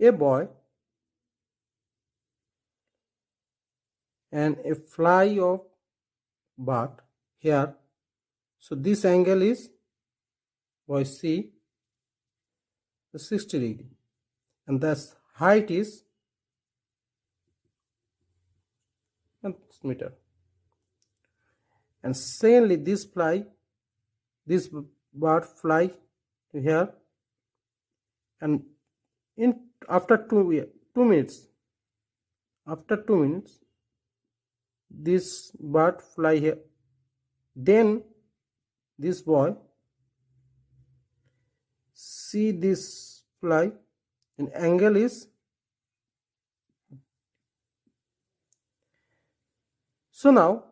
a boy and a fly of bird here. So this angle is, boy, see, 60 degree, and thus height is meter. And secondly, this bird fly to here, and after 2 minutes, this bird fly here. Then this boy see this fly, and angle is, so now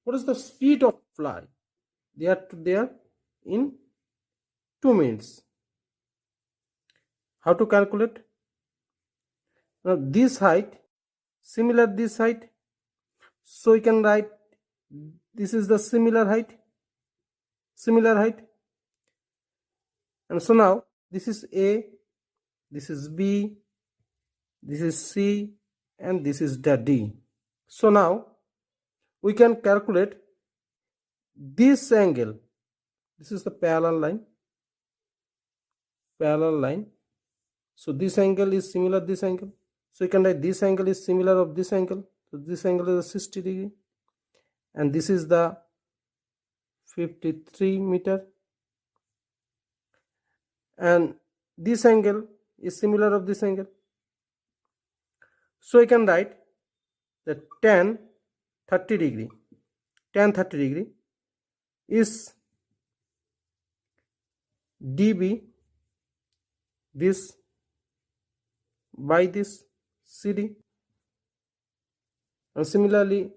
what is the speed of fly there to there in 2 minutes? How to calculate? Now this height similar this height, so you can write this is the similar height, and so now this is A, this is B, this is C, and this is the D. So now we can calculate this angle. This is the parallel line. So this angle is similar this angle, so you can write this angle is similar of this angle. So this angle is 60 degree, and this is the 53 meter, and this angle is similar of this angle. So you can write that tan 30 degree is dB this by this CD, and similarly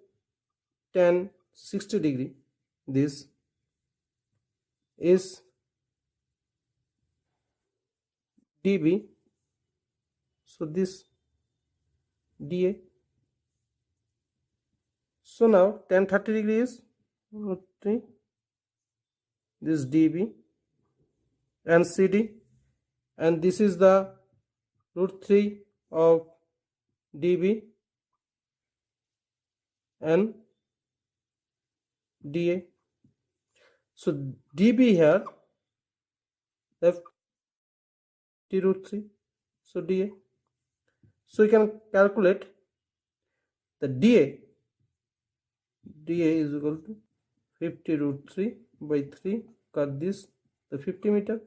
tan 60 degree this is dB, so this dA. So now tan 30 degree is √3, this dB and CD, and this is the √3 of dB and dA. So dB here left √3, so dA. So you can calculate the dA is equal to 50 √3 by 3, cut this, the 50 meter,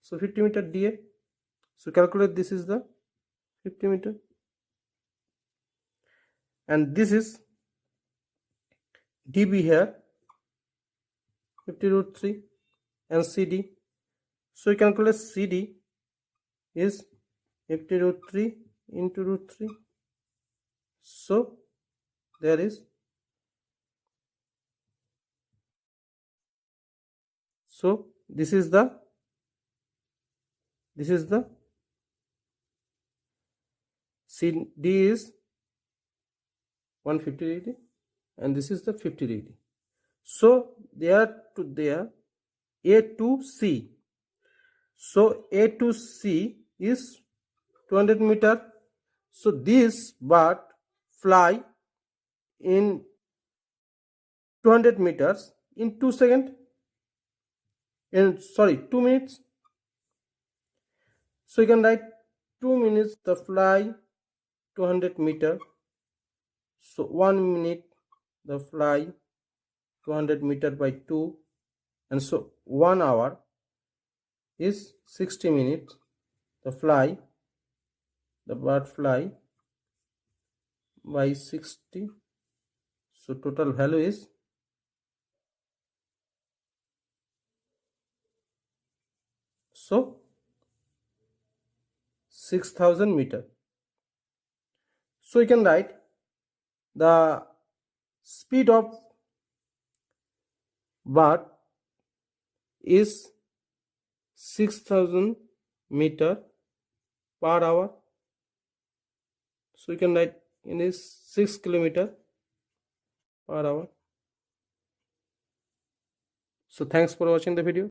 so 50 meter dA. So calculate, this is the 50 meter, and this is dB here 50 √3 and CD. So you calculate CD is 50 √3 into √3, so there is, so this is the CD is 150 degree, and this is the 50 degree. So there to there, A to C. So A to C is 200 meter. So this bird fly in 200 meters in 2 seconds. In 2 minutes. So you can write 2 minutes the fly 200 meter. So 1 minute the fly 200 meter by 2, and so 1 hour is 60 minutes the bird fly by 60. So total value is so 6000 meter. So you can write the speed of bird is 6000 meter per hour. So you can write in is 6 kilometer per hour. So thanks for watching the video.